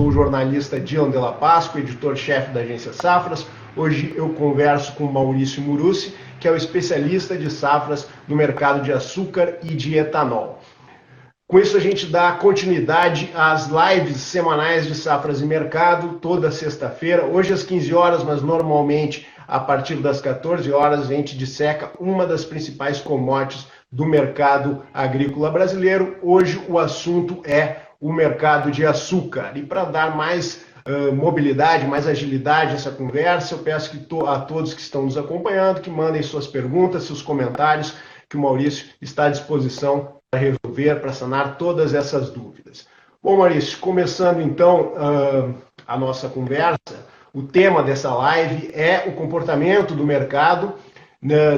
sou o jornalista Dylan Della Páscoa, editor-chefe da agência Safras. Hoje eu converso com o Maurício Murussi, que é o especialista de safras no mercado de açúcar e de etanol. Com isso a gente dá continuidade às lives semanais de Safras e Mercado, toda sexta-feira, hoje às 15 horas, mas normalmente a partir das 14 horas a gente disseca uma das principais commodities do mercado agrícola brasileiro. Hoje o assunto é o mercado de açúcar. E para dar mais mobilidade, mais agilidade a essa conversa, eu peço a todos que estão nos acompanhando que mandem suas perguntas, seus comentários, que o Maurício está à disposição para resolver, para sanar todas essas dúvidas. Bom, Maurício, começando então a nossa conversa, o tema dessa live é o comportamento do mercado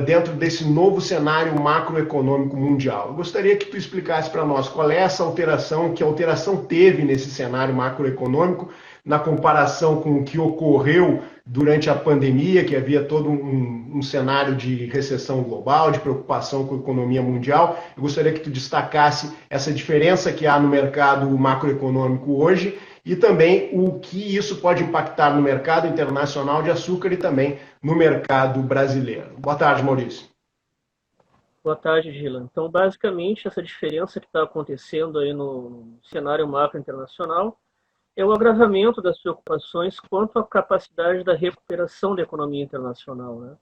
dentro desse novo cenário macroeconômico mundial. Eu gostaria que tu explicasse para nós qual é essa alteração, que alteração teve nesse cenário macroeconômico na comparação com o que ocorreu durante a pandemia, que havia todo um cenário de recessão global, de preocupação com a economia mundial. Eu gostaria que tu destacasse essa diferença que há no mercado macroeconômico hoje e também o que isso pode impactar no mercado internacional de açúcar e também no mercado brasileiro. Boa tarde, Maurício. Boa tarde, Dylan. Então, basicamente, essa diferença que está acontecendo aí no cenário macro internacional é o agravamento das preocupações quanto à capacidade da recuperação da economia internacional, né?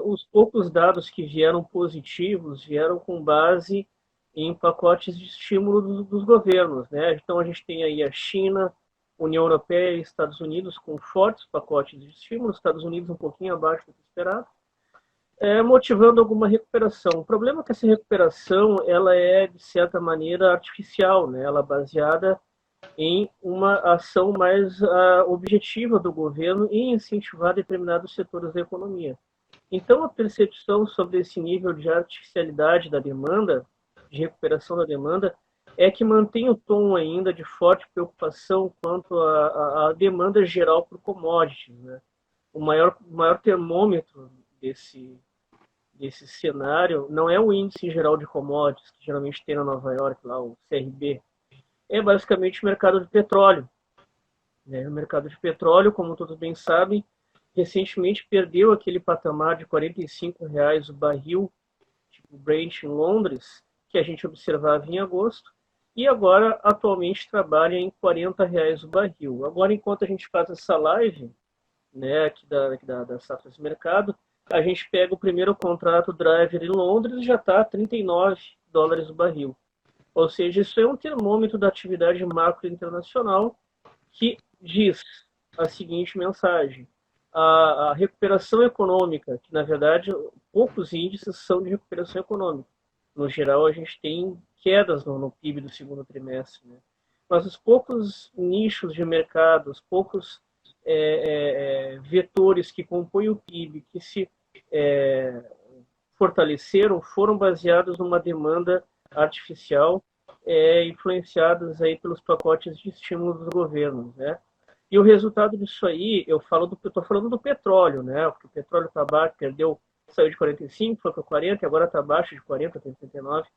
Os poucos dados que vieram positivos vieram com base em pacotes de estímulo dos governos, né? Então a gente tem aí a China, União Europeia e Estados Unidos com fortes pacotes de estímulo, Estados Unidos um pouquinho abaixo do que esperado, motivando alguma recuperação. O problema é que essa recuperação ela é, de certa maneira, artificial, né? Ela é baseada em uma ação mais objetiva do governo em incentivar determinados setores da economia. Então, a percepção sobre esse nível de artificialidade da demanda, de recuperação da demanda, é que mantém o tom ainda de forte preocupação quanto à demanda geral por commodities, né? O maior termômetro desse cenário não é o índice geral de commodities, que geralmente tem na Nova York, lá, o CRB, é basicamente o mercado de petróleo. O mercado de petróleo, como todos bem sabem, recentemente perdeu aquele patamar de R$45 o barril, tipo Brent em Londres, que a gente observava em agosto, e agora atualmente trabalha em R$40 o barril. Agora, enquanto a gente faz essa live, né, aqui da Safras de Mercado, a gente pega o primeiro contrato driver em Londres e já está a $39 o barril. Ou seja, isso é um termômetro da atividade macro internacional que diz a seguinte mensagem: a recuperação econômica, que na verdade poucos índices são de recuperação econômica. No geral, a gente tem quedas no PIB do segundo trimestre, né? Mas os poucos nichos de mercado, os poucos vetores que compõem o PIB, que se fortaleceram, foram baseados numa demanda artificial, influenciadas aí pelos pacotes de estímulo dos governos, né? E o resultado disso aí, eu estou falando do petróleo, né? Porque o petróleo está baixo, saiu de 45, foi para 40, e agora está abaixo de 40, tem 39.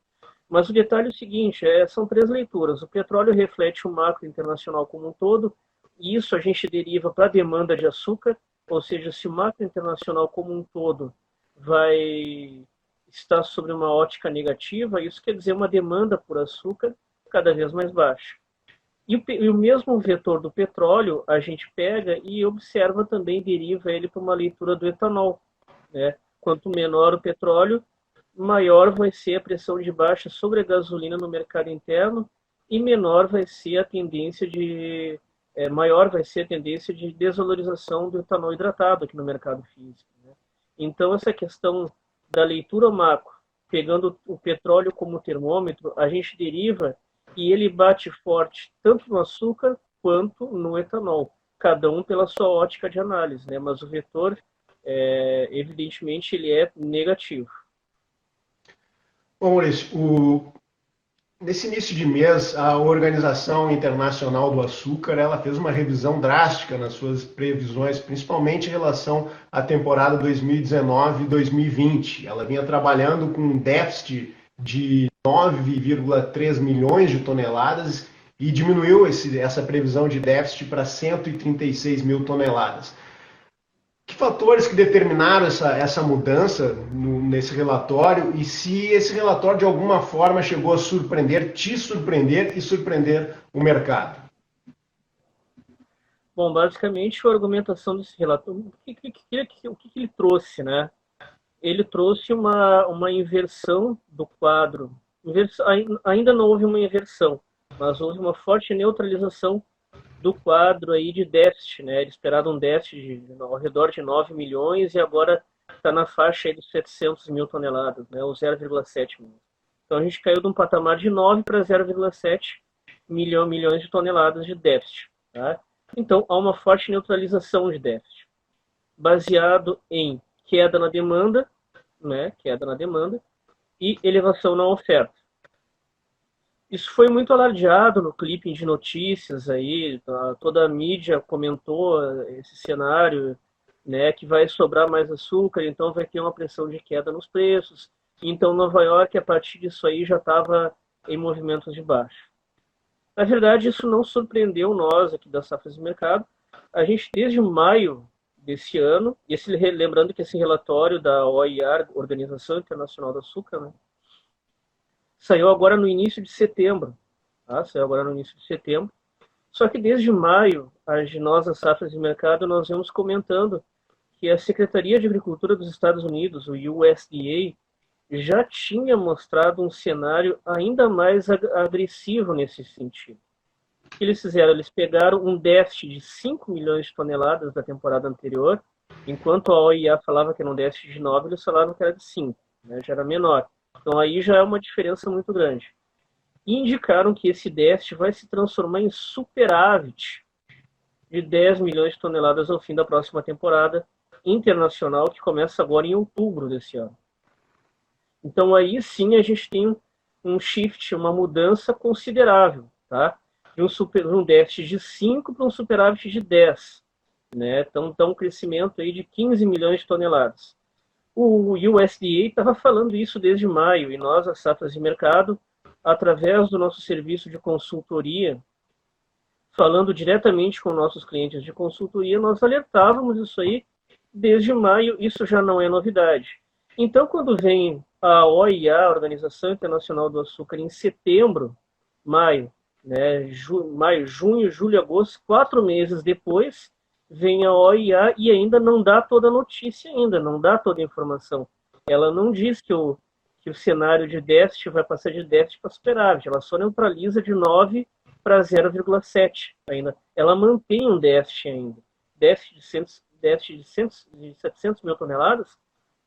Mas o detalhe é o seguinte, são três leituras. O petróleo reflete o macro internacional como um todo, e isso a gente deriva para a demanda de açúcar, ou seja, se o macro internacional como um todo vai estar sobre uma ótica negativa, isso quer dizer uma demanda por açúcar cada vez mais baixa. E o mesmo vetor do petróleo a gente pega e observa também, deriva ele para uma leitura do etanol, né? Quanto menor o petróleo, maior vai ser a pressão de baixa sobre a gasolina no mercado interno e menor vai ser a tendência maior vai ser a tendência de desvalorização do etanol hidratado aqui no mercado físico, né? Então, essa questão da leitura macro, pegando o petróleo como termômetro, a gente deriva e ele bate forte tanto no açúcar quanto no etanol, cada um pela sua ótica de análise, né? Mas o vetor, evidentemente, ele é negativo. Bom, Maurício, nesse início de mês, a Organização Internacional do Açúcar ela fez uma revisão drástica nas suas previsões, principalmente em relação à temporada 2019-2020. Ela vinha trabalhando com um déficit de 9,3 milhões de toneladas e diminuiu essa previsão de déficit para 136 mil toneladas. Que fatores que determinaram essa mudança nesse relatório e se esse relatório de alguma forma chegou a surpreender, te surpreender e surpreender o mercado? Bom, basicamente a argumentação desse relatório, o que ele trouxe, né? Ele trouxe uma inversão do quadro. Ainda não houve uma inversão, mas houve uma forte neutralização do quadro aí de déficit, né? Ele esperava um déficit ao redor de 9 milhões e agora está na faixa aí dos 700 mil toneladas, né? Ou 0,7 milhões. Então a gente caiu de um patamar de 9 para 0,7 milhões de toneladas de déficit, tá? Então há uma forte neutralização de déficit, baseado em queda na demanda, né? Queda na demanda e elevação na oferta. Isso foi muito alardeado no clipe de notícias aí, toda a mídia comentou esse cenário, né, que vai sobrar mais açúcar, então vai ter uma pressão de queda nos preços. Então Nova York, a partir disso aí, já estava em movimentos de baixa. Na verdade, isso não surpreendeu nós aqui da Safras e Mercado. A gente, desde maio desse ano, lembrando que esse relatório da OIA, Organização Internacional do Açúcar, né, saiu agora no início de setembro. Tá? Saiu agora no início de setembro. Só que desde maio, nós, as Safras e Mercado, nós vemos comentando que a Secretaria de Agricultura dos Estados Unidos, o USDA, já tinha mostrado um cenário ainda mais agressivo nesse sentido. O que eles fizeram? Eles pegaram um déficit de 5 milhões de toneladas da temporada anterior, enquanto a OIA falava que era um déficit de 9, eles falavam que era de 5, né? Já era menor. Então aí já é uma diferença muito grande. E indicaram que esse déficit vai se transformar em superávit de 10 milhões de toneladas ao fim da próxima temporada internacional, que começa agora em outubro desse ano. Então aí sim a gente tem um shift, uma mudança considerável, tá? De um déficit de 5 para um superávit de 10. Né? Então um crescimento aí de 15 milhões de toneladas. O USDA estava falando isso desde maio, e nós, as Safras de Mercado, através do nosso serviço de consultoria, falando diretamente com nossos clientes de consultoria, nós alertávamos isso aí desde maio, isso já não é novidade. Então, quando vem a OIA, a Organização Internacional do Açúcar, em setembro, maio, né, maio, junho, julho, agosto, 4 meses depois, vem a OIA e ainda não dá toda a notícia ainda, não dá toda a informação. Ela não diz que o cenário de déficit vai passar de déficit para superávit, ela só neutraliza de 9 para 0,7 ainda. Ela mantém um déficit ainda, déficit de 700 mil toneladas,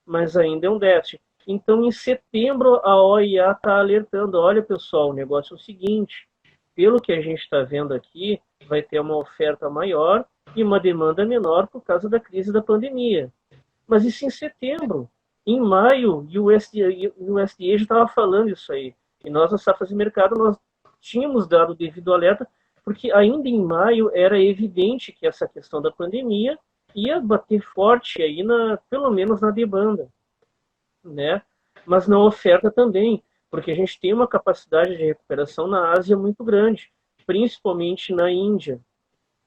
mas ainda é um déficit. Então, em setembro, a OIA está alertando, olha, pessoal, o negócio é o seguinte, pelo que a gente está vendo aqui, vai ter uma oferta maior e uma demanda menor por causa da crise da pandemia. Mas isso em setembro. Em maio, o USDA já estava falando isso aí. E nós, as Safras de Mercado, nós tínhamos dado o devido alerta, porque ainda em maio era evidente que essa questão da pandemia ia bater forte aí, pelo menos na demanda, né? Mas na oferta também, porque a gente tem uma capacidade de recuperação na Ásia muito grande, principalmente na Índia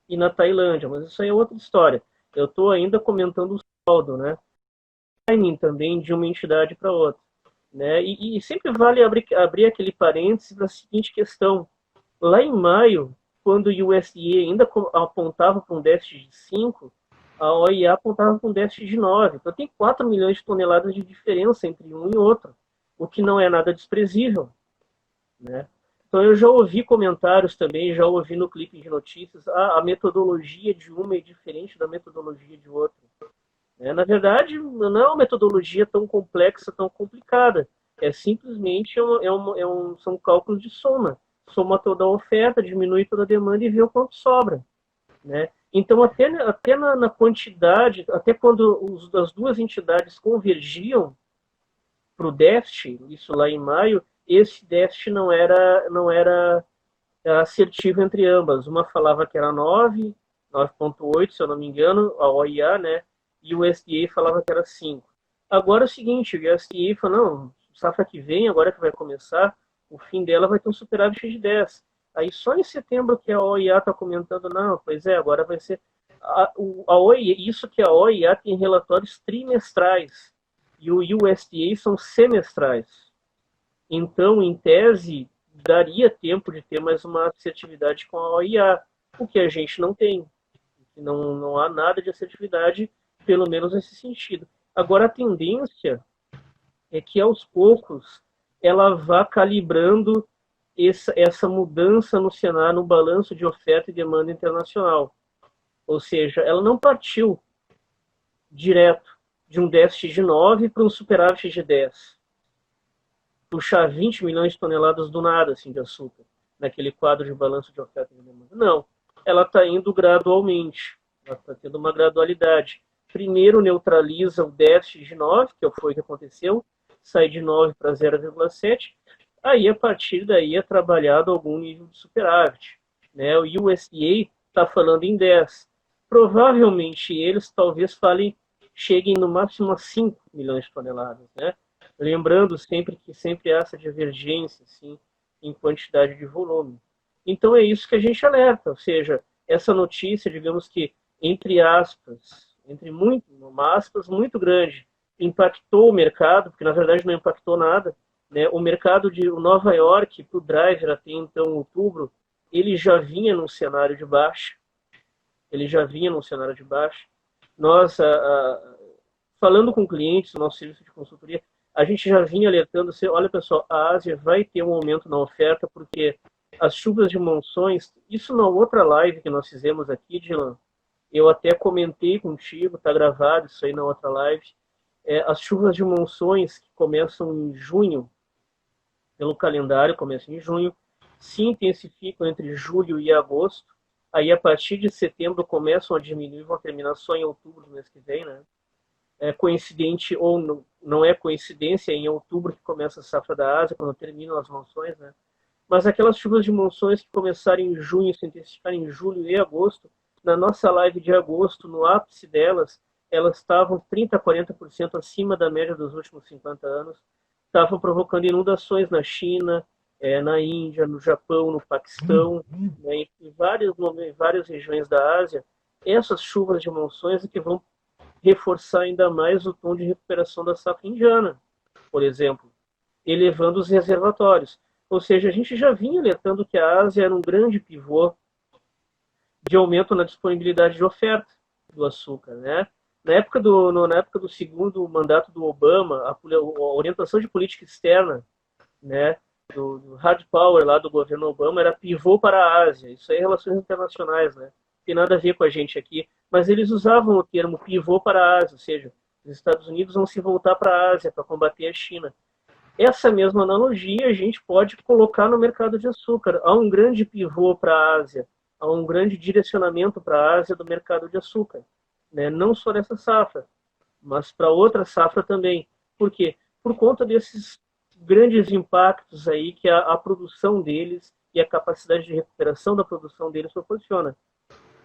e na Tailândia, mas isso aí é outra história. Eu estou ainda comentando o saldo, né? Timing também de uma entidade para outra, né? E sempre vale abrir aquele parênteses para a seguinte questão. Lá em maio, quando o USDA ainda apontava para um déficit de 5, a OIA apontava para um déficit de 9. Então tem 4 milhões de toneladas de diferença entre um e outro, o que não é nada desprezível, né? Então eu já ouvi comentários também, já ouvi no clipe de notícias, a metodologia de uma é diferente da metodologia de outra. Na verdade, não é uma metodologia tão complexa, tão complicada. É simplesmente são cálculos de soma. Soma toda a oferta, diminui toda a demanda e vê o quanto sobra, né? Então, até na quantidade, até quando as duas entidades convergiam para o déficit, isso lá em maio, esse déficit não era assertivo entre ambas. Uma falava que era 9,8, se eu não me engano, a OIA, né? E o USDA falava que era 5. Agora é o seguinte, o USDA falou, não, safra que vem, agora que vai começar, o fim dela vai ter um superávit de 10. Aí só em setembro que a OIA está comentando, não, pois é, agora vai ser... A OIA, isso que a OIA tem relatórios trimestrais e o USDA são semestrais. Então, em tese, daria tempo de ter mais uma assertividade com a OIA, o que a gente não tem. Não há nada de assertividade, pelo menos nesse sentido. Agora, a tendência é que, aos poucos, ela vá calibrando essa mudança no cenário, no balanço de oferta e demanda internacional. Ou seja, ela não partiu direto de um déficit de 9 para um superávit de 10. Puxar 20 milhões de toneladas do nada, assim, de açúcar, naquele quadro de balanço de oferta e demanda. Não, ela está indo gradualmente, ela está tendo uma gradualidade. Primeiro neutraliza o déficit de 9, que foi o que aconteceu, sai de 9 para 0,7, aí a partir daí é trabalhado algum nível de superávit. Né? O USDA está falando em 10. Provavelmente eles talvez cheguem no máximo a 5 milhões de toneladas. Né? Lembrando sempre que sempre há essa divergência assim, em quantidade de volume. Então é isso que a gente alerta, ou seja, essa notícia, digamos que, entre aspas, uma aspas muito grande, impactou o mercado, porque na verdade não impactou nada. Né? O mercado de Nova York, para o driver até então outubro, ele já vinha num cenário de baixa. Nós, falando com clientes, nosso serviço de consultoria, a gente já vinha alertando, olha pessoal, a Ásia vai ter um aumento na oferta, porque as chuvas de monções, isso na outra live que nós fizemos aqui, Dylan, eu até comentei contigo, está gravado isso aí na outra live, as chuvas de monções que começam em junho, pelo calendário, começam em junho, se intensificam entre julho e agosto, aí a partir de setembro começam a diminuir, vão terminar só em outubro do mês que vem, né? É coincidente ou não é coincidência, em outubro que começa a safra da Ásia, quando terminam as monções, né? Mas aquelas chuvas de monções que começaram em junho, se intensificaram em julho e agosto, na nossa live de agosto, no ápice delas, elas estavam 30% a 40% acima da média dos últimos 50 anos, estavam provocando inundações na China, na Índia, no Japão, no Paquistão, né, em várias regiões da Ásia. Essas chuvas de monções é que vão reforçar ainda mais o tom de recuperação da safra indiana, por exemplo, elevando os reservatórios. Ou seja, a gente já vinha alertando que a Ásia era um grande pivô de aumento na disponibilidade de oferta do açúcar. Né? Na época do segundo mandato do Obama, a orientação de política externa, né, do hard power lá do governo Obama era pivô para a Ásia. Isso aí é relações internacionais, né? Tem nada a ver com a gente aqui. Mas eles usavam o termo pivô para a Ásia, ou seja, os Estados Unidos vão se voltar para a Ásia para combater a China. Essa mesma analogia a gente pode colocar no mercado de açúcar. Há um grande pivô para a Ásia, há um grande direcionamento para a Ásia do mercado de açúcar. Né? Não só nessa safra, mas para outra safra também. Por quê? Por conta desses grandes impactos aí que a produção deles e a capacidade de recuperação da produção deles proporciona.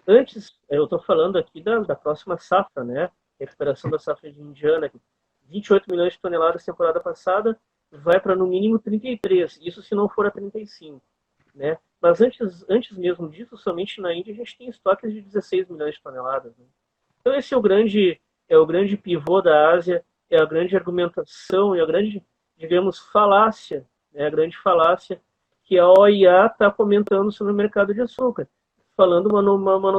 Antes, eu estou falando aqui da próxima safra, né? Recuperação da safra de indiana, 28 milhões de toneladas temporada passada, vai para no mínimo 33, isso se não for a 35. Né? Mas antes mesmo disso, somente na Índia a gente tem estoques de 16 milhões de toneladas. Né? Então esse é o grande pivô da Ásia, é a grande argumentação, é a grande, digamos, falácia, né? A grande falácia que a OIA está comentando sobre o mercado de açúcar, falando,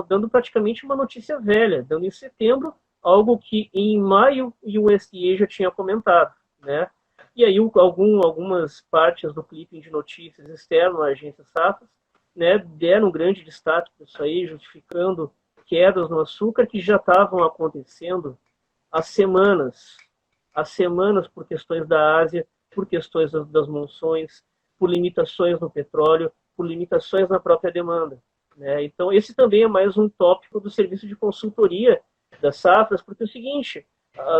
dando praticamente uma notícia velha, dando em setembro algo que em maio o USDA já tinha comentado, né? E aí algumas partes do clipping de notícias externo à agência Safras, né, deram um grande destaque para isso aí, justificando quedas no açúcar que já estavam acontecendo há semanas por questões da Ásia, por questões das monções, por limitações no petróleo, por limitações na própria demanda. Né? Então, esse também é mais um tópico do serviço de consultoria das safras, porque é o seguinte,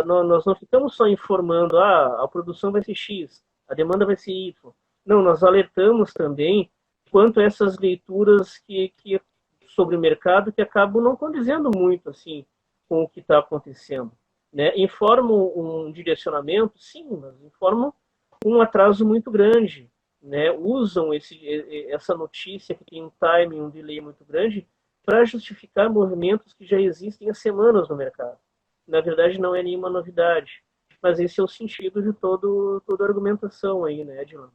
nós não ficamos só informando, a produção vai ser X, a demanda vai ser Y. Não, nós alertamos também quanto a essas leituras que sobre o mercado que acabam não condizendo muito assim com o que está acontecendo. Né? Informam um direcionamento, sim, mas informam um atraso muito grande. né, usam essa notícia que tem um timing, um delay muito grande, para justificar movimentos que já existem há semanas no mercado. Na verdade, não é nenhuma novidade, mas esse é o sentido de toda a argumentação aí, né, Edilon?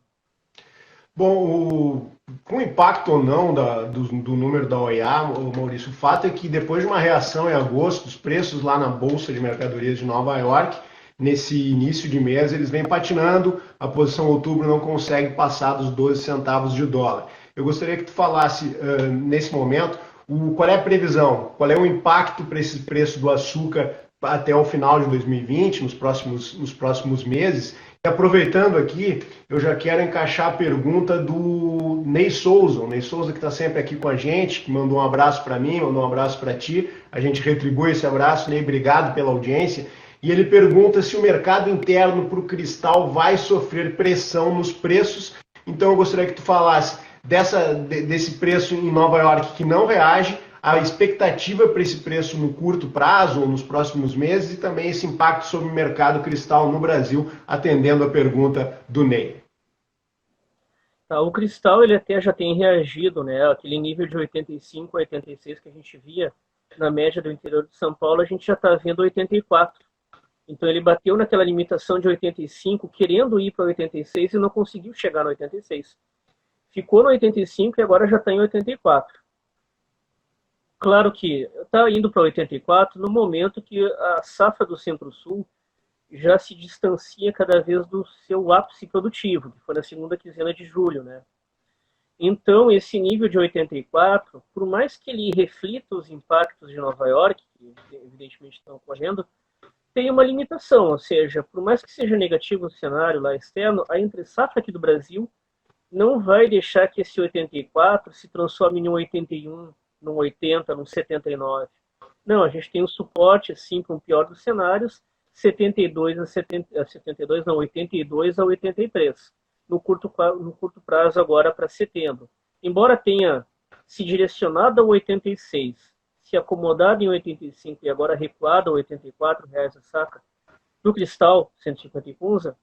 Bom, com impacto ou não do número da OEA, Maurício, o fato é que depois de uma reação em agosto, os preços lá na Bolsa de Mercadorias de Nova York, nesse início de mês, eles vêm patinando, a posição outubro não consegue passar dos 12 centavos de dólar. Eu gostaria que tu falasse, nesse momento, qual é a previsão, qual é o impacto para esse preço do açúcar até o final de 2020, nos próximos meses. E aproveitando aqui, eu já quero encaixar a pergunta do Ney Souza. O Ney Souza que está sempre aqui com a gente, que mandou um abraço para mim, mandou um abraço para ti. A gente retribui esse abraço. Ney, obrigado pela audiência. E ele pergunta se o mercado interno para o cristal vai sofrer pressão nos preços. Então eu gostaria que tu falasse desse preço em Nova York que não reage, a expectativa para esse preço no curto prazo ou nos próximos meses e também esse impacto sobre o mercado cristal no Brasil, atendendo a pergunta do Ney. O cristal ele até já tem reagido, né? Aquele nível de 85 a 86 que a gente via na média do interior de São Paulo, a gente já está vendo 84. Então ele bateu naquela limitação de 85, querendo ir para 86 e não conseguiu chegar no 86. Ficou no 85 e agora já está em 84. Claro que está indo para 84 no momento que a safra do Centro-Sul já se distancia cada vez do seu ápice produtivo, que foi na segunda quinzena de julho, né? Então, esse nível de 84, por mais que ele reflita os impactos de Nova York, que evidentemente estão ocorrendo, tem uma limitação, ou seja, por mais que seja negativo o cenário lá externo, a entre-safra aqui do Brasil não vai deixar que esse 84 se transforme em um 81, num 80, num 79. Não, a gente tem um suporte, assim, para o pior dos cenários, 72 a 72, não, 82 a 83, no curto prazo agora para setembro. Embora tenha se direcionado a 86, se acomodado em 85 e agora recuado a 84 reais a saca, no cristal 150 e Punza,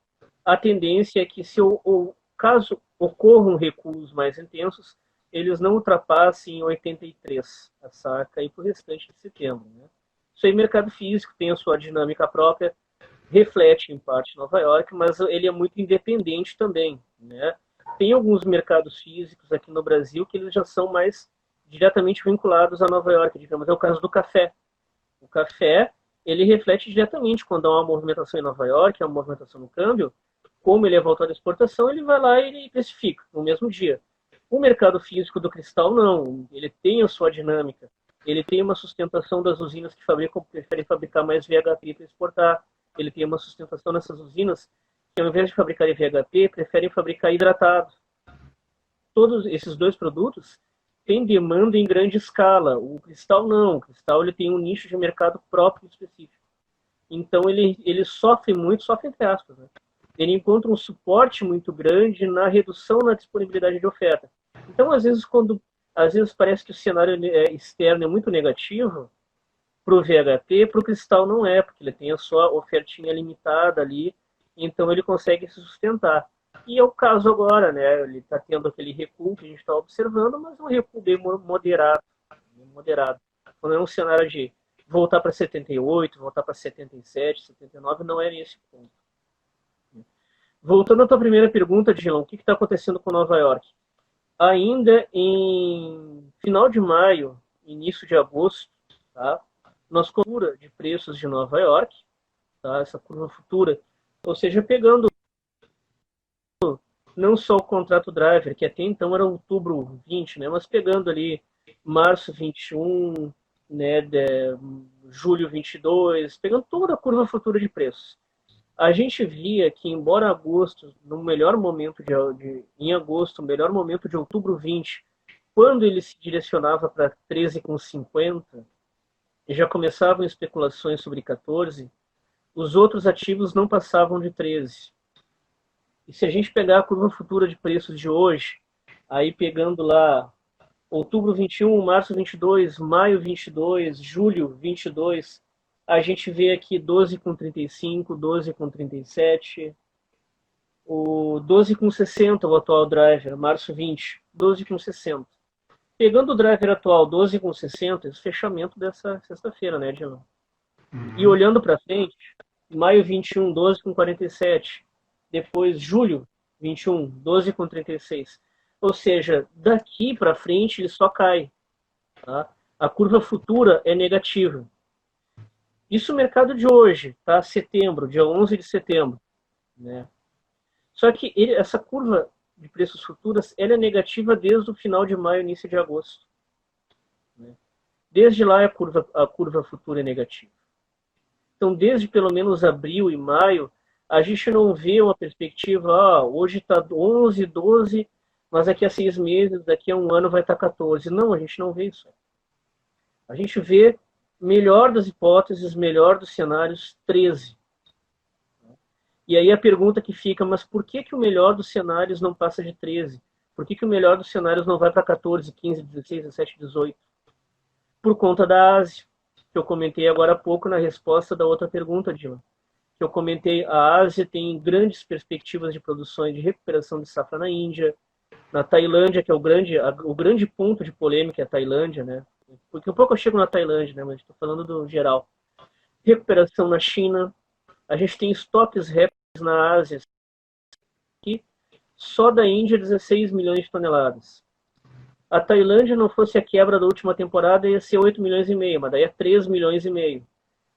a tendência é que se caso ocorram recuos mais intensos, eles não ultrapassem 83 a saca e para o restante de setembro. Né? Isso aí, mercado físico tem a sua dinâmica própria, reflete em parte Nova York, mas ele é muito independente também. Né? Tem alguns mercados físicos aqui no Brasil que eles já são mais diretamente vinculados a Nova York, digamos, é o caso do café. O café, ele reflete diretamente quando há uma movimentação em Nova York, há uma movimentação no câmbio, como ele é voltado à exportação, ele vai lá e ele precifica no mesmo dia. O mercado físico do cristal, não. Ele tem a sua dinâmica. Ele tem uma sustentação das usinas que preferem fabricar mais VHP para exportar. Ele tem uma sustentação nessas usinas que, ao invés de fabricarem VHP, preferem fabricar hidratado. Todos esses dois produtos têm demanda em grande escala. O cristal, não. O cristal ele tem um nicho de mercado próprio específico. Então, ele sofre muito, sofre entre aspas, né? Ele encontra um suporte muito grande na redução na disponibilidade de oferta. Então, às vezes parece que o cenário externo é muito negativo para o VHP, para o cristal não é, porque ele tem a sua ofertinha limitada ali, então ele consegue se sustentar. E é o caso agora, né? Ele está tendo aquele recuo que a gente está observando, mas um recuo bem moderado. Quando é um cenário de voltar para 78, voltar para 77, 79, não é nesse ponto. Voltando à tua primeira pergunta, Dilon, o que está acontecendo com Nova York? Ainda em final de maio, início de agosto, tá? Nossa curva de preços de Nova York, tá? Essa curva futura, ou seja, pegando não só o contrato driver, que até então era outubro 20, né? Mas pegando ali março 21, né? Julho 22, pegando toda a curva futura de preços. A gente via que, embora agosto, no melhor momento em agosto, o melhor momento de outubro 20, quando ele se direcionava para 13,50, e já começavam especulações sobre 14, os outros ativos não passavam de 13. E se a gente pegar a curva futura de preços de hoje, aí pegando lá outubro 21, março 22, maio 22, julho 22, a gente vê aqui 12,35, 12,37, o 12,60 o atual driver, março 20, 12,60. Pegando o driver atual 12,60, esse fechamento dessa sexta-feira, né, Dilma? E olhando para frente, maio 21, 12,47. Depois, julho 21, 12,36. Ou seja, daqui para frente ele só cai. Tá? A curva futura é negativa. Isso o mercado de hoje, tá? Setembro, dia 11 de setembro. Né? Só que essa curva de preços futuros ela é negativa desde o final de maio, início de agosto. Né? Desde lá a curva futura é negativa. Então, desde pelo menos abril e maio, a gente não vê uma perspectiva, hoje está 11, 12, mas daqui a 6 meses, daqui a um ano vai estar 14. Não, a gente não vê isso. A gente vê, melhor das hipóteses, melhor dos cenários, 13. E aí a pergunta que fica, mas por que o melhor dos cenários não passa de 13? Por que o melhor dos cenários não vai para 14, 15, 16, 17, 18? Por conta da Ásia, que eu comentei agora há pouco na resposta da outra pergunta, Dilma. Que eu comentei, a Ásia tem grandes perspectivas de produção e de recuperação de safra na Índia, na Tailândia, que é o grande ponto de polêmica, é a Tailândia, né? Porque um pouco eu chego na Tailândia, né? Mas estou falando do geral. Recuperação na China, a gente tem estoques recordes na Ásia, que só da Índia 16 milhões de toneladas. A Tailândia, não fosse a quebra da última temporada, ia ser 8 milhões e meio, mas daí é 3 milhões e meio.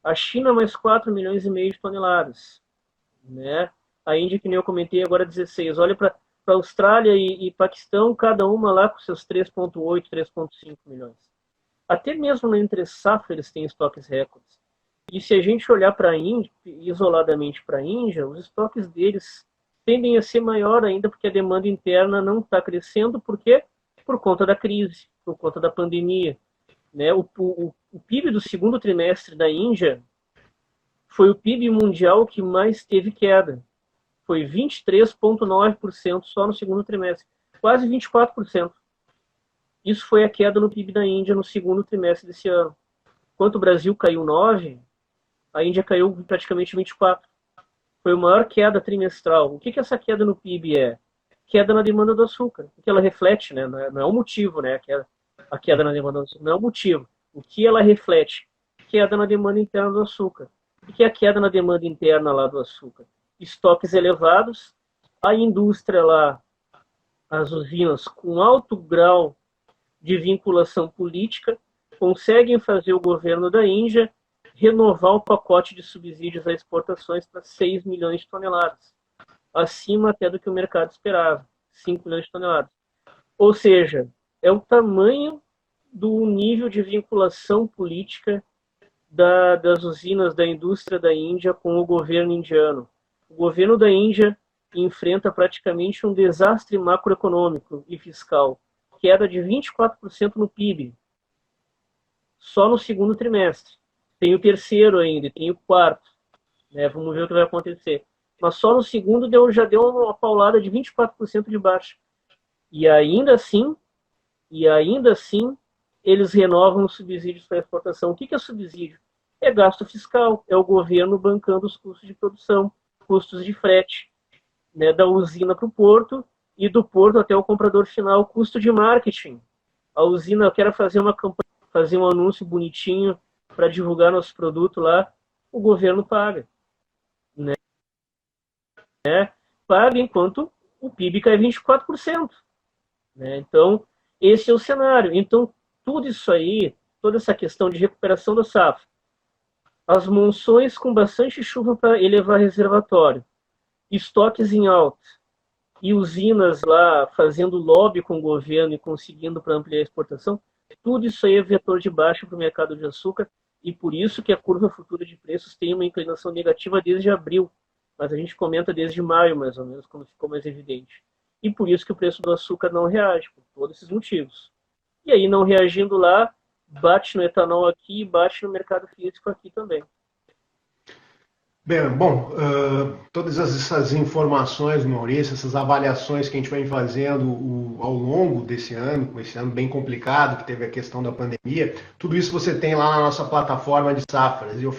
A China, mais 4 milhões e meio de toneladas. Né? A Índia, que nem eu comentei, agora 16. Olha para a Austrália e Paquistão, cada uma lá com seus 3,8, 3,5 milhões. Até mesmo na entre safra eles têm estoques recordes. E se a gente olhar para a Índia, isoladamente para a Índia, os estoques deles tendem a ser maior ainda, porque a demanda interna não está crescendo, porque por conta da crise, por conta da pandemia. Né? O PIB do segundo trimestre da Índia foi o PIB mundial que mais teve queda. Foi 23,9% só no segundo trimestre, quase 24%. Isso foi a queda no PIB da Índia no segundo trimestre desse ano. Enquanto o Brasil caiu 9%, a Índia caiu praticamente 24%. Foi a maior queda trimestral. O que essa queda no PIB é? Queda na demanda do açúcar. O que ela reflete, né? Não é o motivo, né? A queda na demanda do açúcar não é o motivo. O que ela reflete? Queda na demanda interna do açúcar. O que é a queda na demanda interna lá do açúcar? Estoques elevados, a indústria lá, as usinas com alto grau de vinculação política, conseguem fazer o governo da Índia renovar o pacote de subsídios a exportações para 6 milhões de toneladas, acima até do que o mercado esperava, 5 milhões de toneladas. Ou seja, é o tamanho do nível de vinculação política das usinas da indústria da Índia com o governo indiano. O governo da Índia enfrenta praticamente um desastre macroeconômico e fiscal, queda de 24% no PIB, só no segundo trimestre. Tem o terceiro ainda, tem o quarto. Né? Vamos ver o que vai acontecer. Mas só no segundo já deu uma paulada de 24% de baixa. E ainda assim, eles renovam os subsídios para exportação. O que é subsídio? É gasto fiscal, é o governo bancando os custos de produção, custos de frete, né, da usina para o porto e do porto até o comprador final, custo de marketing. A usina quer fazer uma campanha, fazer um anúncio bonitinho para divulgar nosso produto lá, o governo paga. Né? Paga enquanto o PIB cai 24%. Né? Então, esse é o cenário. Então, tudo isso aí, toda essa questão de recuperação da safra, as monções com bastante chuva para elevar reservatório, estoques em alta e usinas lá fazendo lobby com o governo e conseguindo para ampliar a exportação, tudo isso aí é vetor de baixa para o mercado de açúcar e por isso que a curva futura de preços tem uma inclinação negativa desde abril, mas a gente comenta desde maio, mais ou menos, quando ficou mais evidente. E por isso que o preço do açúcar não reage, por todos esses motivos. E aí, não reagindo lá, bate no etanol aqui e bate no mercado físico aqui também. Bem, bom, todas essas informações, Maurício, essas avaliações que a gente vem fazendo ao longo desse ano, com esse ano bem complicado, que teve a questão da pandemia, tudo isso você tem lá na nossa plataforma de safras. Eu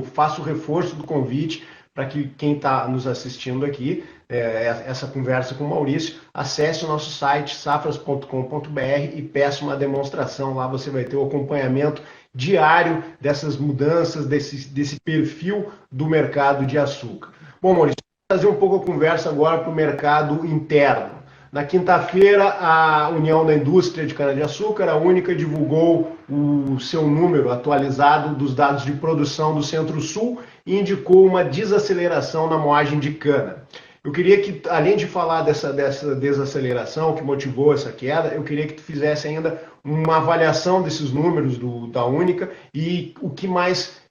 faço o reforço do convite para que quem está nos assistindo aqui essa conversa com o Maurício, acesse o nosso site safras.com.br e peça uma demonstração. Lá você vai ter o acompanhamento diário dessas mudanças, desse perfil do mercado de açúcar. Bom, Maurício, vou trazer um pouco a conversa agora para o mercado interno. Na quinta-feira, a União da Indústria de Cana-de-Açúcar, a Única, divulgou o seu número atualizado dos dados de produção do Centro-Sul e indicou uma desaceleração na moagem de cana. Eu queria que, além de falar dessa desaceleração que motivou essa queda, eu queria que tu fizesse ainda uma avaliação desses números da Única e o que mais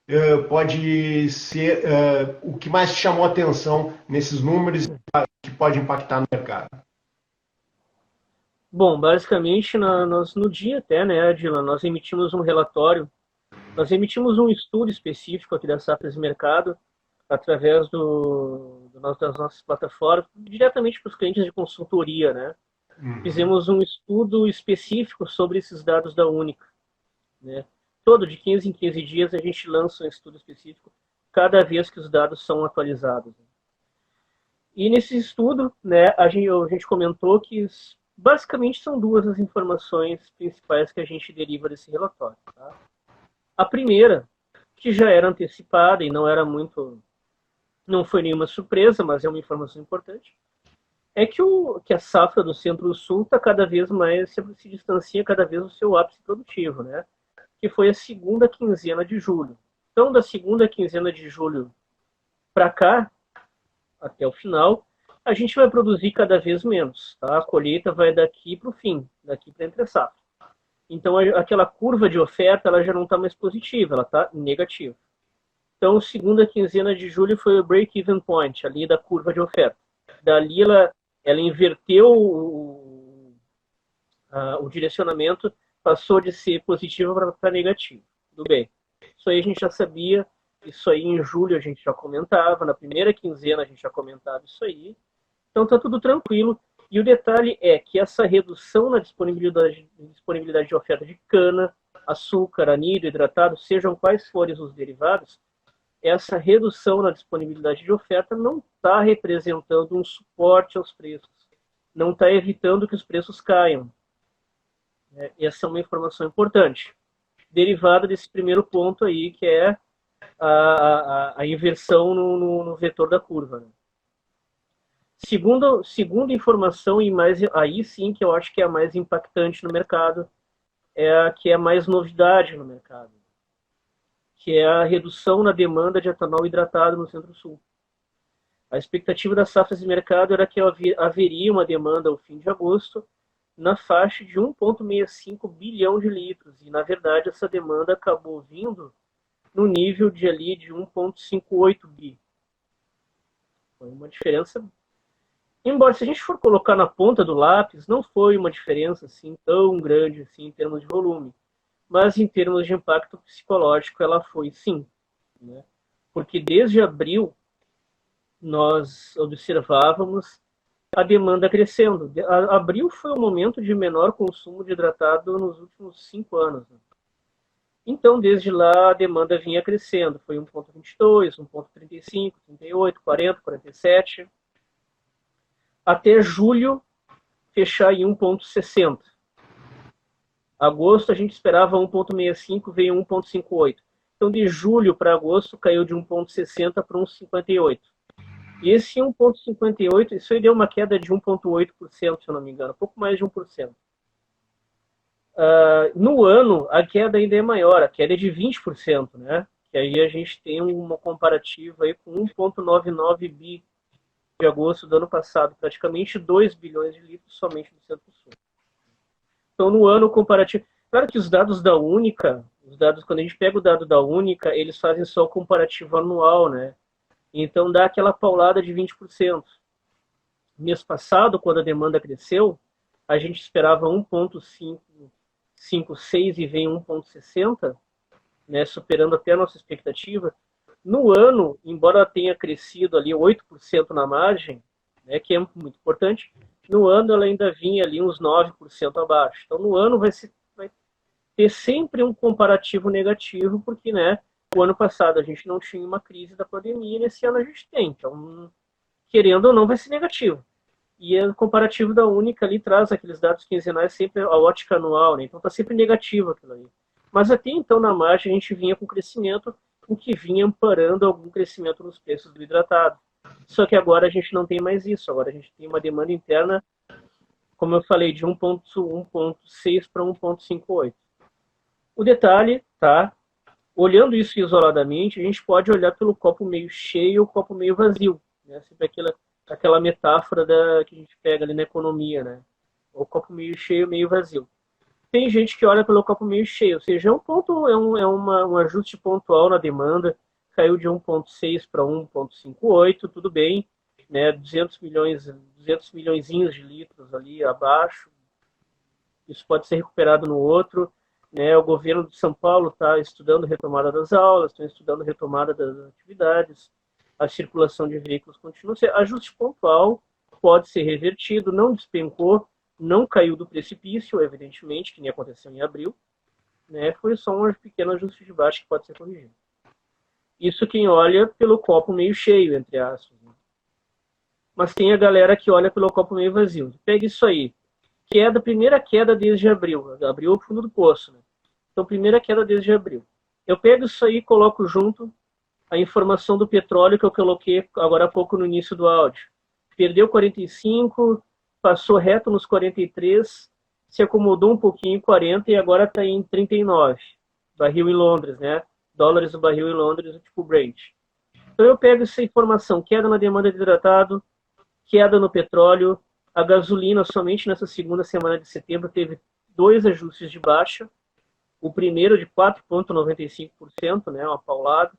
pode ser, o que mais te chamou a atenção nesses números que pode impactar no mercado. Bom, basicamente, no dia até, né, Dylan, nós emitimos um relatório, nós emitimos um estudo específico aqui da Safras Mercado, através das nossas plataformas, diretamente para os clientes de consultoria, né? Fizemos um estudo específico sobre esses dados da Única, né? Todo de 15 em 15 dias a gente lança um estudo específico, cada vez que os dados são atualizados. E nesse estudo, né, a gente comentou que basicamente são duas as informações principais que a gente deriva desse relatório. Tá? A primeira, que já era antecipada e não foi nenhuma surpresa, mas é uma informação importante, é que a safra do Centro-Sul está cada vez mais, se distancia cada vez do seu ápice produtivo, né? Que foi a segunda quinzena de julho. Então, da segunda quinzena de julho para cá, até o final, a gente vai produzir cada vez menos. Tá? A colheita vai daqui para o fim, daqui para entre safra. Então, aquela curva de oferta ela já não está mais positiva, ela está negativa. Então, segunda quinzena de julho foi o break-even point, ali da curva de oferta. Dali, ela inverteu o direcionamento, passou de ser positivo para negativo. Tudo bem. Isso aí a gente já sabia, isso aí em julho a gente já comentava, na primeira quinzena a gente já comentava isso aí. Então está tudo tranquilo. E o detalhe é que essa redução na disponibilidade de oferta de cana, açúcar, anido, hidratado, sejam quais forem os derivados, essa redução na disponibilidade de oferta não está representando um suporte aos preços, não está evitando que os preços caiam. Essa é uma informação importante, derivada desse primeiro ponto aí, que é a inversão no vetor da curva. Né? Segunda informação, e aí sim que eu acho que é a mais impactante no mercado, é a que é mais novidade no mercado, que é a redução na demanda de etanol hidratado no Centro-Sul. A expectativa das safras de mercado era que haveria uma demanda ao fim de agosto na faixa de 1,65 bilhão de litros, e na verdade essa demanda acabou vindo no nível de 1,58 bi. Foi uma diferença, embora se a gente for colocar na ponta do lápis, não foi uma diferença assim tão grande assim em termos de volume. Mas em termos de impacto psicológico ela foi sim. Né? Porque desde abril nós observávamos a demanda crescendo. Abril foi o momento de menor consumo de hidratado nos últimos 5 anos. Né? Então, desde lá, a demanda vinha crescendo. Foi 1,22, 1,35, 38, 40, 47. Até julho, fechar em 1,60. Agosto a gente esperava 1,65, veio 1,58. Então de julho para agosto caiu de 1,60 para 1,58. E esse 1,58, isso aí deu uma queda de 1,8%, se eu não me engano, pouco mais de 1%. No ano, a queda ainda é maior, a queda é de 20%, né? Que aí a gente tem uma comparativa aí com 1,99 bi de agosto do ano passado, praticamente 2 bilhões de litros somente no Centro-Sul. Então, no ano comparativo... Claro que os dados da Única, quando a gente pega o dado da Única, eles fazem só o comparativo anual, né? Então, dá aquela paulada de 20%. Mês passado, quando a demanda cresceu, a gente esperava 1,56 e vem 1,60, né, superando até a nossa expectativa. No ano, embora tenha crescido ali 8% na margem, né, que é muito importante, no ano ela ainda vinha ali uns 9% abaixo. Então, no ano vai ter sempre um comparativo negativo, porque, né, o ano passado a gente não tinha uma crise da pandemia, e nesse ano a gente tem. Então, querendo ou não, vai ser negativo. E o comparativo da Única ali traz aqueles dados quinzenais sempre a ótica anual, né? Então está sempre negativo aquilo ali. Mas até então, na margem, a gente vinha com crescimento, o que vinha amparando algum crescimento nos preços do hidratado. Só que agora a gente não tem mais isso. Agora a gente tem uma demanda interna, como eu falei, de 1,6 para 1,58. O detalhe, tá? Olhando isso isoladamente, a gente pode olhar pelo copo meio cheio ou copo meio vazio, né? Sempre aquela metáfora que a gente pega ali na economia, né? O copo meio cheio, meio vazio. Tem gente que olha pelo copo meio cheio, ou seja, um ajuste pontual na demanda, caiu de 1,6 para 1,58, tudo bem, né? 200 milhõezinhos de litros ali abaixo, isso pode ser recuperado no outro, né? O governo de São Paulo está estudando retomada das aulas, estão estudando retomada das atividades, a circulação de veículos continua. Ajuste pontual pode ser revertido, não despencou, não caiu do precipício, evidentemente, que nem aconteceu em abril, né? Foi só um pequeno ajuste de baixo que pode ser corrigido. Isso quem olha pelo copo meio cheio, entre aspas. Né? Mas tem a galera que olha pelo copo meio vazio. Pega isso aí. Primeira queda desde abril. Abril é o fundo do poço. Né? Então, primeira queda desde abril. Eu pego isso aí e coloco junto a informação do petróleo que eu coloquei agora há pouco no início do áudio. Perdeu 45, passou reto nos 43, se acomodou um pouquinho em 40 e agora está em 39. Barril em Londres, né? Dólares o barril em Londres, tipo Brent. Então eu pego essa informação, queda na demanda de hidratado, queda no petróleo, a gasolina somente nessa segunda semana de setembro teve 2 ajustes de baixa, o primeiro de 4,95%, né? Uma paulada.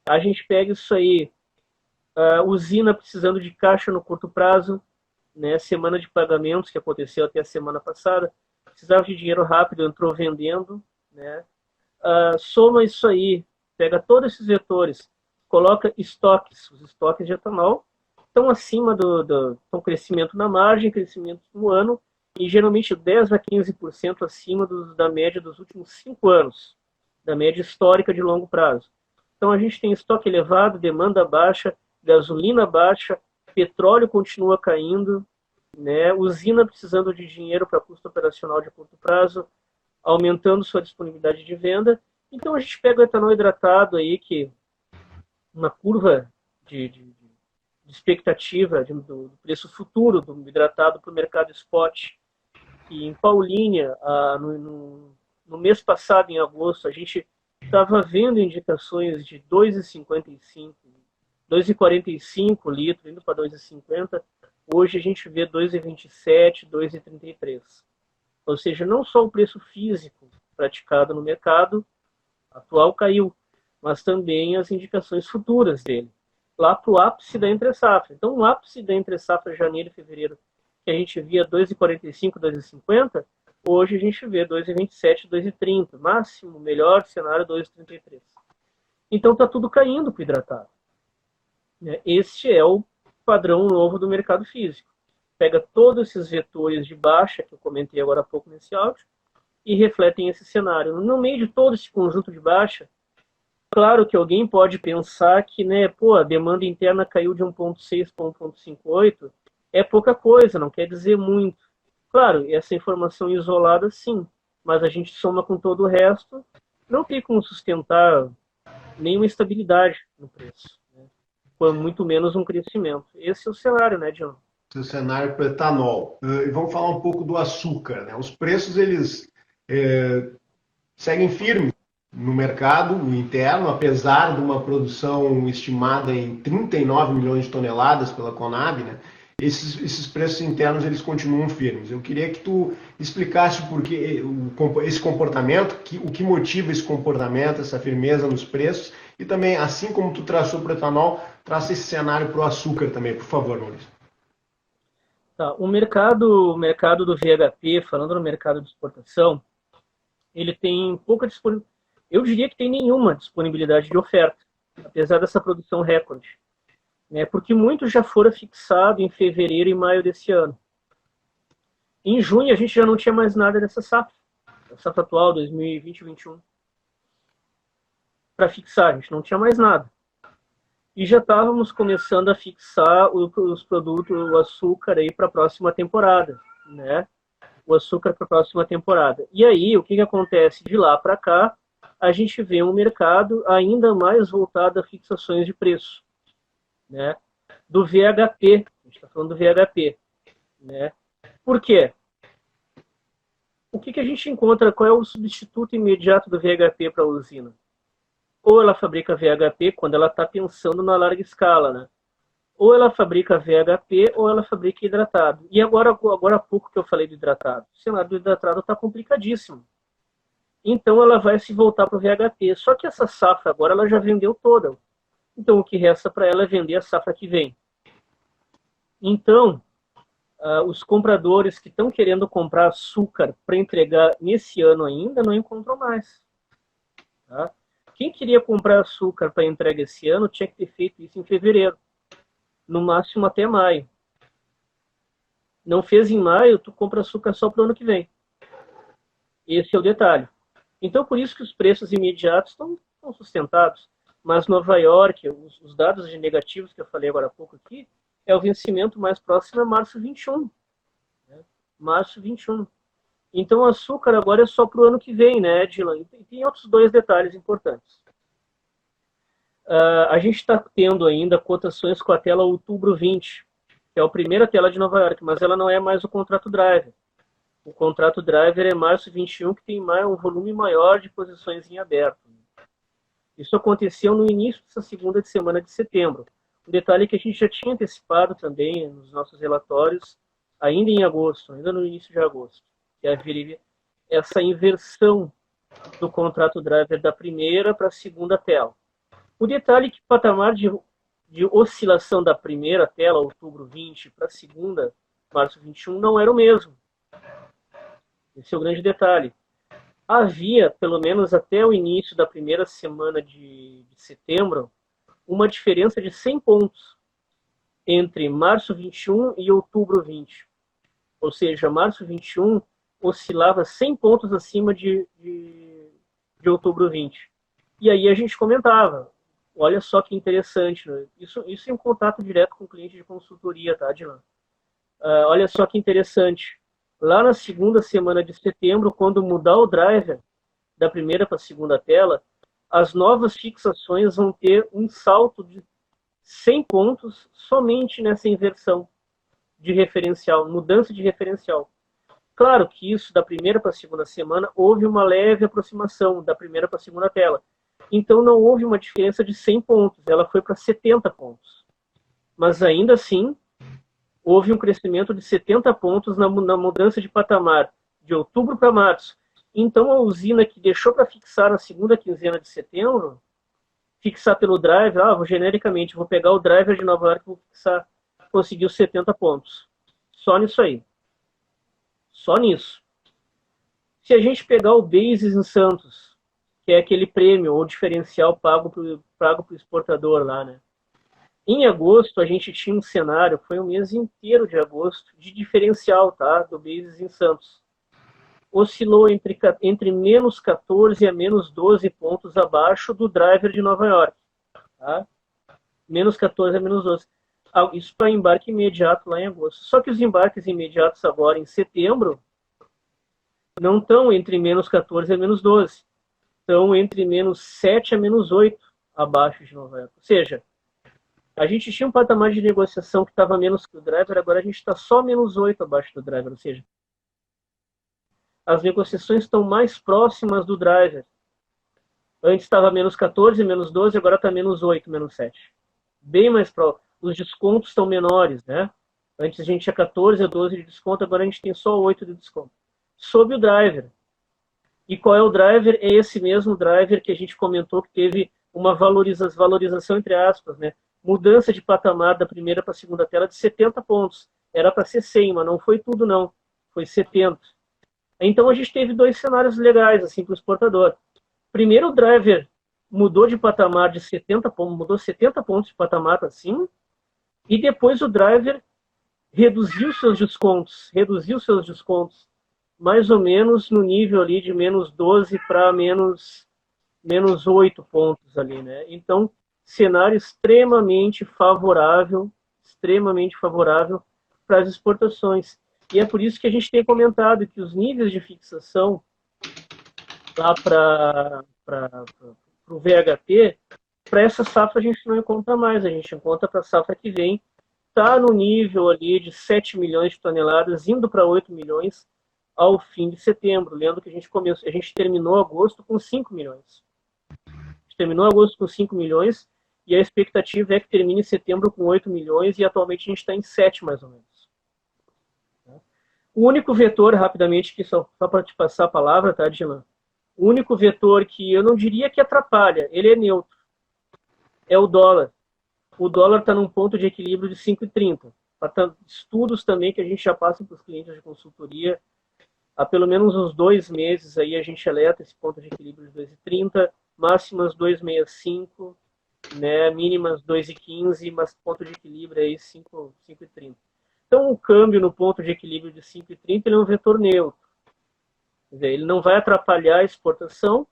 A gente pega isso aí, usina precisando de caixa no curto prazo, né, semana de pagamentos que aconteceu até a semana passada, precisava de dinheiro rápido, entrou vendendo, né, soma isso aí, pega todos esses vetores, coloca estoques, os estoques de etanol estão acima do crescimento na margem, crescimento no ano, e geralmente 10 a 15% acima da média dos últimos 5 anos, da média histórica de longo prazo. Então a gente tem estoque elevado, demanda baixa, gasolina baixa, petróleo continua caindo, né? Usina precisando de dinheiro para custo operacional de curto prazo, aumentando sua disponibilidade de venda. Então a gente pega o etanol hidratado aí, que uma curva de expectativa do preço futuro do hidratado para o mercado spot, que em Paulínia, no mês passado, em agosto, a gente estava vendo indicações de 2,55, 2,45 litros, indo para 2,50. Hoje a gente vê 2,27, 2,33. Ou seja, não só o preço físico praticado no mercado atual caiu, mas também as indicações futuras dele, lá para o ápice da entre-safra. Então, o ápice da entre-safra janeiro e fevereiro, que a gente via 2,45, 2,50, hoje a gente vê 2,27, 2,30. Máximo, melhor cenário, 2,33. Então está tudo caindo para o hidratado. Este é o padrão novo do mercado físico. Pega todos esses vetores de baixa, que eu comentei agora há pouco nesse áudio, e refletem esse cenário. No meio de todo esse conjunto de baixa, claro que alguém pode pensar que, né, a demanda interna caiu de 1,6 para 1,58, é pouca coisa, não quer dizer muito. Claro, essa informação isolada, sim, mas a gente soma com todo o resto, não tem como sustentar nenhuma estabilidade no preço, né? Muito menos um crescimento. Esse é o cenário, né, John? Esse é o cenário para o etanol. E vamos falar um pouco do açúcar, né? Os preços, eles seguem firmes no mercado interno, apesar de uma produção estimada em 39 milhões de toneladas pela Conab, né? Esses preços internos eles continuam firmes. Eu queria que tu explicasse por que esse comportamento, o que motiva esse comportamento, essa firmeza nos preços, e também, assim como tu traçou para o etanol, traça esse cenário para o açúcar também, por favor, Maurício. Tá, o mercado do VHP, falando no mercado de exportação, ele tem pouca disponibilidade, eu diria que tem nenhuma disponibilidade de oferta, apesar dessa produção recorde. Né, porque muito já fora fixado em fevereiro e maio desse ano. Em junho a gente já não tinha mais nada dessa safra, a safra atual, 2020-2021, para fixar, a gente não tinha mais nada. e já estávamos começando a fixar os produtos, o açúcar aí para a próxima temporada, né? O açúcar para a próxima temporada. E aí, o que, que acontece? De lá para cá, a gente vê um mercado ainda mais voltado a fixações de preço, né? Do VHP, a gente está falando do VHP, né? Por quê? O que, que a gente encontra? Qual é o substituto imediato do VHP para a usina? Ou ela fabrica VHP quando ela está pensando na larga escala, né? Ou ela fabrica VHP ou ela fabrica hidratado. E agora há pouco que eu falei do hidratado. O cenário do hidratado está complicadíssimo. Então ela vai se voltar para o VHP. Só que essa safra agora ela já vendeu toda. Então o que resta para ela é vender a safra que vem. Então, os compradores que estão querendo comprar açúcar para entregar nesse ano ainda não encontram mais. Tá? Quem queria comprar açúcar para entrega esse ano tinha que ter feito isso em fevereiro. No máximo até maio. Não fez em maio, tu compra açúcar só para o ano que vem. Esse é o detalhe. Então, por isso que os preços imediatos estão sustentados. Mas Nova York, os dados de negativos que eu falei agora há pouco aqui, é o vencimento mais próximo a março 21. Né? Março 21. Então, o açúcar agora é só para o ano que vem, né, Dylan? E tem outros dois detalhes importantes. A gente está tendo ainda cotações com a tela outubro 20, que é a primeira tela de Nova York, mas ela não é mais o contrato driver. O contrato driver é março 21, que tem um volume maior de posições em aberto. Isso aconteceu no início dessa segunda semana de setembro. Um detalhe que a gente já tinha antecipado também nos nossos relatórios, ainda em agosto, ainda no início de agosto, que haveria essa inversão do contrato driver da primeira para a segunda tela. O detalhe é que o patamar de oscilação da primeira tela, outubro 20, para a segunda, março 21, não era o mesmo. Esse é o grande detalhe. Havia, pelo menos até o início da primeira semana de setembro, uma diferença de 100 pontos entre março 21 e outubro 20. Ou seja, março 21 oscilava 100 pontos acima de outubro 20. E aí a gente comentava, olha só que interessante, né? Isso em contato direto com o cliente de consultoria, tá, Dylan? Olha só que interessante. Lá na segunda semana de setembro, quando mudar o driver da primeira para a segunda tela, as novas fixações vão ter um salto de 100 pontos somente nessa inversão de referencial, mudança de referencial. Claro que isso, da primeira para a segunda semana, houve uma leve aproximação da primeira para a segunda tela. Então não houve uma diferença de 100 pontos, ela foi para 70 pontos. Mas ainda assim, houve um crescimento de 70 pontos na mudança de patamar de outubro para março. Então a usina que deixou para fixar na segunda quinzena de setembro, fixar pelo driver, genericamente, vou pegar o driver de Nova York e vou fixar, conseguiu 70 pontos. Só nisso aí. Só nisso. Se a gente pegar o Basis em Santos, que é aquele prêmio ou diferencial pago para o exportador lá, né? Em agosto, a gente tinha um cenário, foi o mês inteiro de agosto, de diferencial, tá? Do Basis em Santos. Oscilou entre menos 14 a menos 12 pontos abaixo do driver de Nova York. Tá? Menos 14 a menos 12. Isso para embarque imediato lá em agosto. Só que os embarques imediatos agora em setembro não estão entre menos 14 a menos 12. Estão entre menos 7 a menos 8 abaixo de Nova York. Ou seja, a gente tinha um patamar de negociação que estava menos que o driver, agora a gente está só menos 8 abaixo do driver. Ou seja, as negociações estão mais próximas do driver. Antes estava menos 14, menos 12, agora está menos 8, menos 7. Bem mais próximo. Os descontos estão menores, né? Antes a gente tinha 14 a 12 de desconto, agora a gente tem só 8 de desconto. Sob o driver. E qual é o driver? É esse mesmo driver que a gente comentou que teve uma valorização entre aspas, né? Mudança de patamar da primeira para a segunda tela de 70 pontos. Era para ser 100, mas não foi tudo não. Foi 70. Então a gente teve dois cenários legais assim, para o exportador. Primeiro, o driver mudou de patamar de 70 pontos, mudou 70 pontos de patamar para cima, e depois o driver reduziu seus descontos, mais ou menos no nível ali de menos 12 para menos 8 pontos ali, né? Então, cenário extremamente favorável para as exportações. E é por isso que a gente tem comentado que os níveis de fixação lá para o VHP, para essa safra a gente não encontra mais, a gente encontra para a safra que vem, está no nível ali de 7 milhões de toneladas, indo para 8 milhões ao fim de setembro. Lembro que a gente terminou agosto com 5 milhões. A gente terminou agosto com 5 milhões e a expectativa é que termine setembro com 8 milhões e atualmente a gente está em 7 mais ou menos. O único vetor, rapidamente, que só para te passar a palavra, tá, Dylan? O único vetor que eu não diria que atrapalha, ele é neutro, é o dólar. O dólar está num ponto de equilíbrio de 5,30. Estudos também que a gente já passa para os clientes de consultoria, há pelo menos uns 2 meses aí a gente alerta esse ponto de equilíbrio de 2,30, máximas 2,65, né, mínimas 2,15, mas ponto de equilíbrio aí 5,30. Então o câmbio no ponto de equilíbrio de 5,30 ele é um vetor neutro. Quer dizer, ele não vai atrapalhar a exportação,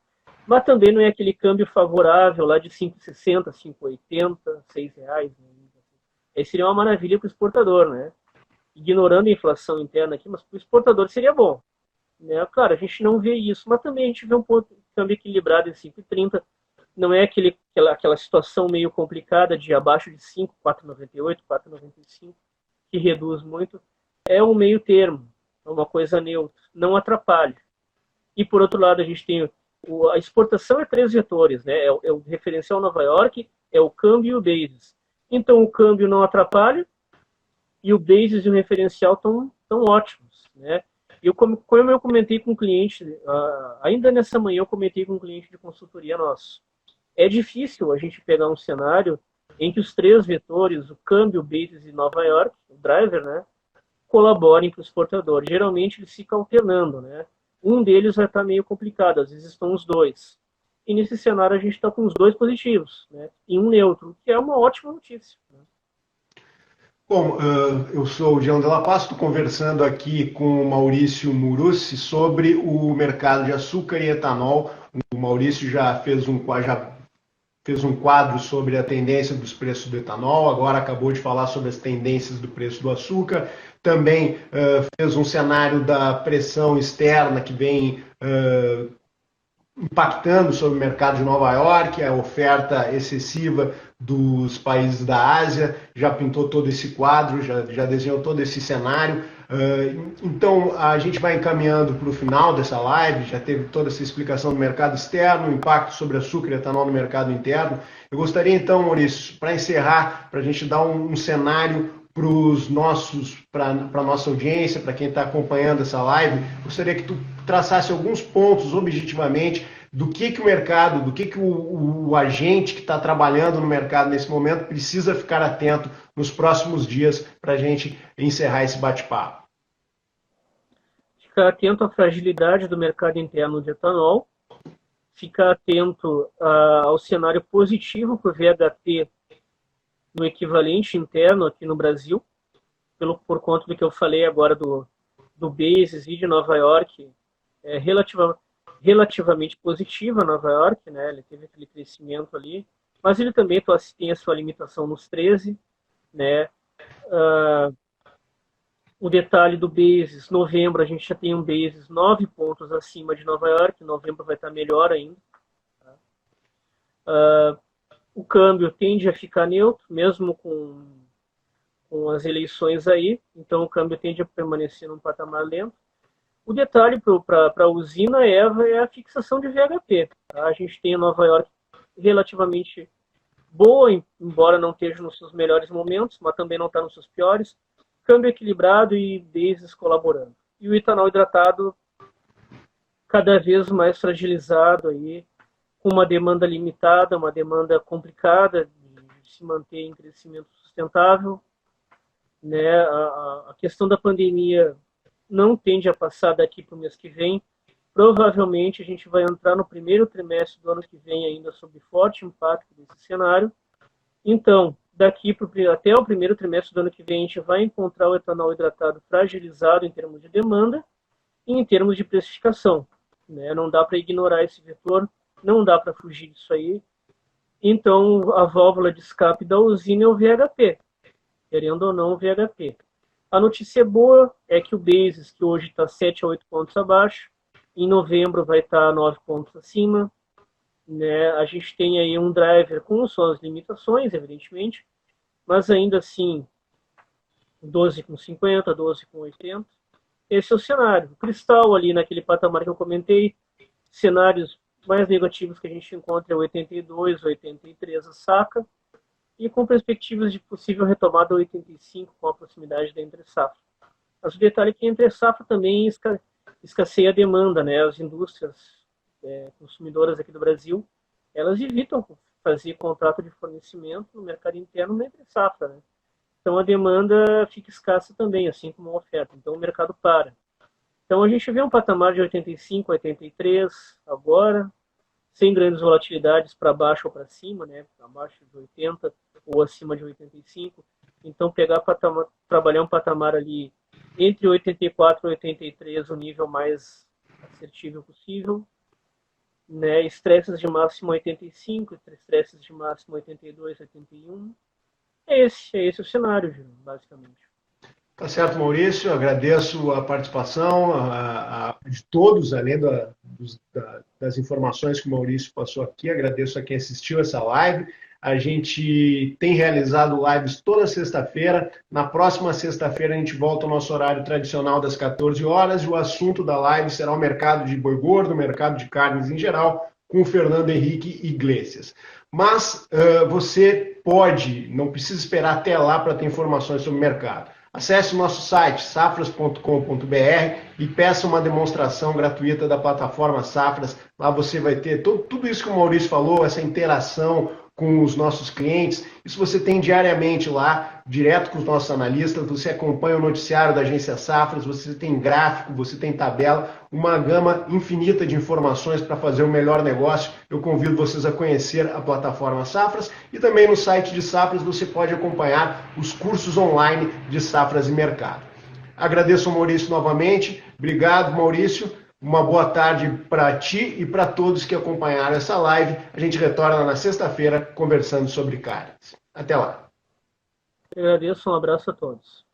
mas também não é aquele câmbio favorável lá de 5,60, 5,80, R$6. Né? Aí seria uma maravilha para o exportador, né? Ignorando a inflação interna aqui, mas para o exportador seria bom. Né? Claro, a gente não vê isso, mas também a gente vê um ponto de câmbio equilibrado em 5,30. Não é aquela situação meio complicada de abaixo de 5, 4,98, 4,95, que reduz muito. É um meio termo, é uma coisa neutra, não atrapalha. E por outro lado, a gente tem a exportação é 3 vetores, né? É o referencial Nova York, é o câmbio e o basis. Então o câmbio não atrapalha e o basis e o referencial estão ótimos, né? Como eu comentei com um cliente, ainda nessa manhã eu comentei com um cliente de consultoria nosso. É difícil a gente pegar um cenário em que os 3 vetores, o câmbio, o basis e Nova York, o driver, né, colaborem para o exportador. Geralmente eles ficam alternando, né? Um deles vai estar meio complicado, às vezes estão os 2. E nesse cenário a gente está com os 2 positivos, né? E um neutro, que é uma ótima notícia. Né? Bom, eu sou o Jean Della Paz, estou conversando aqui com o Maurício Murussi sobre o mercado de açúcar e etanol. O Maurício já fez um quadro sobre a tendência dos preços do etanol, agora acabou de falar sobre as tendências do preço do açúcar, também fez um cenário da pressão externa que vem impactando sobre o mercado de Nova York, a oferta excessiva dos países da Ásia, já pintou todo esse quadro, já desenhou todo esse cenário. Então a gente vai encaminhando para o final dessa live, já teve toda essa explicação do mercado externo, o impacto sobre açúcar e etanol no mercado interno. Eu gostaria então, Maurício, para encerrar, para a gente dar um cenário para a nossa audiência, para quem está acompanhando essa live, gostaria que tu traçasse alguns pontos objetivamente do que o mercado, do que o agente que está trabalhando no mercado nesse momento precisa ficar atento nos próximos dias para a gente encerrar esse bate-papo. Ficar atento à fragilidade do mercado interno de etanol, ficar atento ao cenário positivo para o VHP no equivalente interno aqui no Brasil, por conta do que eu falei agora do basis e de Nova York, relativamente positiva Nova York, né? Ele teve aquele crescimento ali, mas ele também tem a sua limitação nos 13, né? O detalhe do basis, novembro a gente já tem um basis 9 pontos acima de Nova York, novembro vai estar melhor ainda. O câmbio tende a ficar neutro, mesmo com as eleições aí, então o câmbio tende a permanecer num patamar lento. O detalhe para a usina EVA é a fixação de VHP. Tá? A gente tem a Nova York relativamente boa, embora não esteja nos seus melhores momentos, mas também não está nos seus piores. Câmbio equilibrado e bases colaborando. E o etanol hidratado cada vez mais fragilizado aí, com uma demanda limitada, uma demanda complicada de se manter em crescimento sustentável. Né? A questão da pandemia não tende a passar daqui para o mês que vem. Provavelmente a gente vai entrar no primeiro trimestre do ano que vem ainda sob forte impacto desse cenário. Então, daqui até o primeiro trimestre do ano que vem, a gente vai encontrar o etanol hidratado fragilizado em termos de demanda e em termos de precificação. Né? Não dá para ignorar esse vetor, não dá para fugir disso aí. Então, a válvula de escape da usina é o VHP, querendo ou não o VHP. A notícia boa é que o Basis, que hoje está 7 a 8 pontos abaixo, em novembro vai estar 9 pontos acima. Né? A gente tem aí um driver com suas limitações, evidentemente, mas ainda assim 12,50, 12,80. Esse é o cenário. O cristal ali naquele patamar que eu comentei, cenários mais negativos que a gente encontra é 82, 83 a saca, e com perspectivas de possível retomada 85 com a proximidade da entre-safra. Mas o detalhe é que a entre-safra também escasseia a demanda, né? As indústrias consumidoras aqui do Brasil, elas evitam fazer contrato de fornecimento no mercado interno na entre-safra, né? Então a demanda fica escassa também, assim como a oferta. Então o mercado para. Então a gente vê um patamar de 85, 83 agora, sem grandes volatilidades para baixo ou para cima, né? Abaixo de 80 ou acima de 85. Então trabalhar um patamar ali entre 84 e 83, o nível mais assertível possível. Né? Estresses de máximo 85, estresses de máximo 82, 81. É esse o cenário, basicamente. Tá certo, Maurício. Agradeço a participação de todos, além das informações que o Maurício passou aqui. Agradeço a quem assistiu essa live. A gente tem realizado lives toda sexta-feira. Na próxima sexta-feira a gente volta ao nosso horário tradicional das 14 horas e o assunto da live será o mercado de boi gordo, o mercado de carnes em geral, com o Fernando Henrique Iglesias. Mas você pode, não precisa esperar até lá para ter informações sobre o mercado. Acesse o nosso site safras.com.br e peça uma demonstração gratuita da plataforma Safras. Lá você vai ter tudo isso que o Maurício falou, essa interação com os nossos clientes. Isso você tem diariamente lá, direto com os nossos analistas. Você acompanha o noticiário da Agência Safras, você tem gráfico, você tem tabela, uma gama infinita de informações para fazer o melhor negócio. Eu convido vocês a conhecer a plataforma Safras e também no site de Safras você pode acompanhar os cursos online de Safras e Mercado. Agradeço ao Maurício novamente. Obrigado, Maurício. Uma boa tarde para ti e para todos que acompanharam essa live. A gente retorna na sexta-feira conversando sobre carnes. Até lá. Eu agradeço, um abraço a todos.